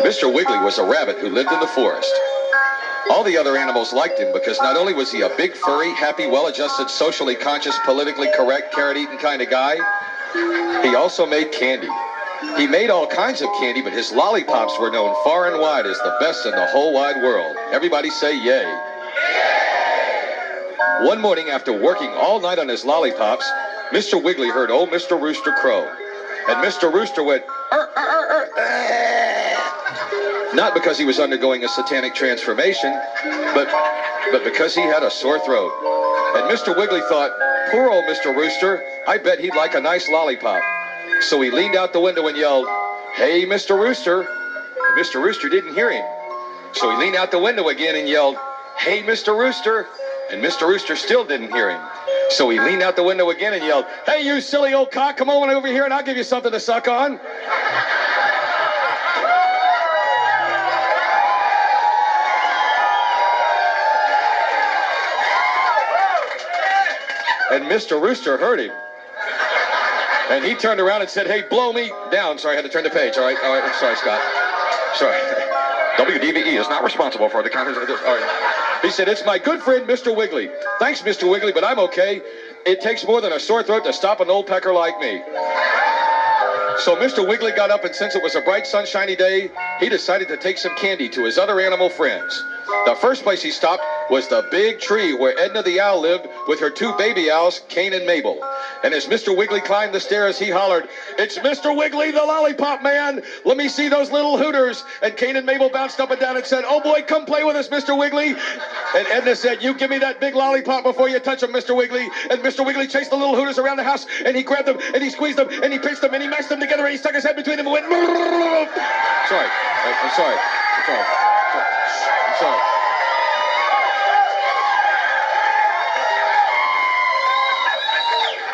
Mr. Wiggly was a rabbit who lived in the forest. All the other animals liked him because not only was he a big, furry, happy, well-adjusted, socially conscious, politically correct, carrot-eating kind of guy, he also made candy. He made all kinds of candy, but his lollipops were known far and wide as the best in the whole wide world. Everybody say yay. Yay! One morning after working all night on his lollipops, Mr. Wiggly heard old Mr. Rooster crow. And Mr. Rooster went, not because he was undergoing a satanic transformation, but because he had a sore throat. And Mr. Wiggly thought, poor old Mr. Rooster, I bet he'd like a nice lollipop. So he leaned out the window and yelled, "Hey, Mr. Rooster." And Mr. Rooster didn't hear him. So he leaned out the window again and yelled, "Hey, Mr. Rooster." And Mr. Rooster still didn't hear him. So he leaned out the window again and yelled, "Hey, you silly old cock, come on over here and I'll give you something to suck on." And Mr. Rooster heard him. And he turned around and said, "Hey, blow me down." Sorry, I had to turn the page. All right. I'm sorry, Scott. Sorry. WDVE is not responsible for the contents of this. All right. He said, "It's my good friend, Mr. Wiggly. Thanks, Mr. Wiggly, but I'm okay. It takes more than a sore throat to stop an old pecker like me." So Mr. Wiggly got up, and since it was a bright, sunshiny day, he decided to take some candy to his other animal friends. The first place he stopped was the big tree where Edna the owl lived with her two baby owls, Cain and Mabel. And as Mr. Wiggly climbed the stairs, he hollered, "It's Mr. Wiggly, the lollipop man. Let me see those little hooters." And Cain and Mabel bounced up and down and said, "Oh boy, come play with us, Mr. Wiggly." And Edna said, "You give me that big lollipop before you touch him, Mr. Wiggly." And Mr. Wiggly chased the little hooters around the house, and he grabbed them, and he squeezed them, and he pinched them, and he mashed them together, and he stuck his head between them and went, sorry. I'm sorry. I'm sorry.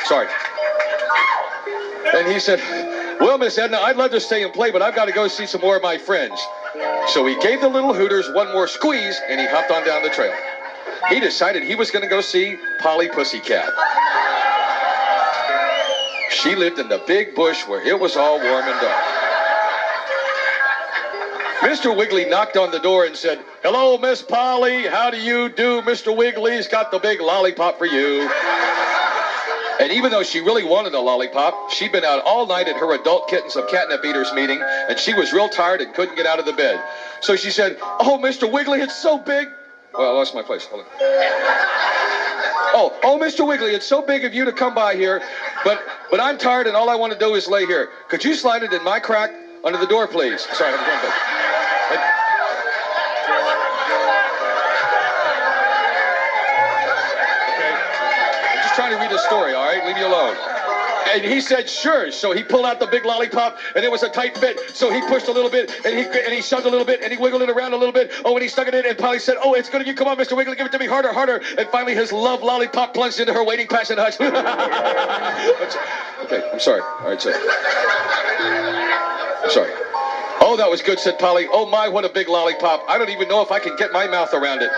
Sorry. And he said, "Well, Miss Edna, I'd love to stay and play, but I've got to go see some more of my friends." So he gave the little hooters one more squeeze, and he hopped on down the trail. He decided he was going to go see Polly Pussycat. She lived in the big bush where it was all warm and dark. Mr. Wiggly knocked on the door and said, "Hello, Miss Polly. How do you do? Mr. Wiggly's got the big lollipop for you." And even though she really wanted a lollipop, she'd been out all night at her adult kittens of catnip eaters meeting, and she was real tired and couldn't get out of the bed. So she said, "Oh, Mr. Wiggly, it's so big." Well, I lost my place. Hold on. Oh, Mr. Wiggly, it's so big of you to come by here, but I'm tired and all I want to do is lay here. Could you slide it in my crack under the door, please? Sorry, I'm going back. Trying to read a story, all right? Leave me alone. And he said, "Sure." So he pulled out the big lollipop, and it was a tight fit. So he pushed a little bit, and he shoved a little bit, and he wiggled it around a little bit. Oh, and he stuck it in, and Polly said, "Oh, it's good of you. Come on, Mr. Wiggly, give it to me harder, harder." And finally, his love lollipop plunged into her waiting passion hutch. Okay, I'm sorry. All right, sir. I'm sorry. "Oh, that was good," said Polly. "Oh, my, what a big lollipop. I don't even know if I can get my mouth around it."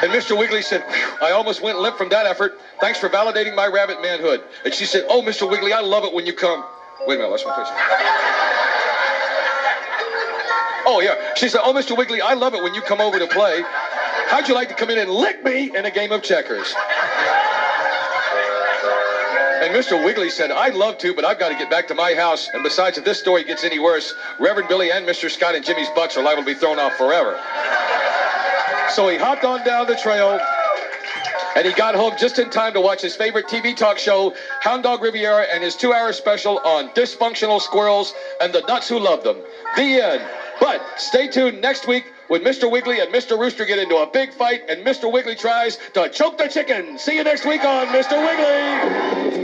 And Mr. Wiggly said, "I almost went limp from that effort. Thanks for validating my rabbit manhood." And she said, "Oh, Mr. Wiggly, I love it when you come." Wait a minute, that's my place. Oh, yeah. She said, "Oh, Mr. Wiggly, I love it when you come over to play. How'd you like to come in and lick me in a game of checkers?" And Mr. Wiggly said, "I'd love to, but I've got to get back to my house. And besides, if this story gets any worse, Reverend Billy and Mr. Scott and Jimmy's butts are liable to be thrown off forever." So he hopped on down the trail, and he got home just in time to watch his favorite TV talk show, Hound Dog Riviera, and his 2-hour special on dysfunctional squirrels and the nuts who love them. The end. But stay tuned next week when Mr. Wiggly and Mr. Rooster get into a big fight, and Mr. Wiggly tries to choke the chicken. See you next week on Mr. Wiggly.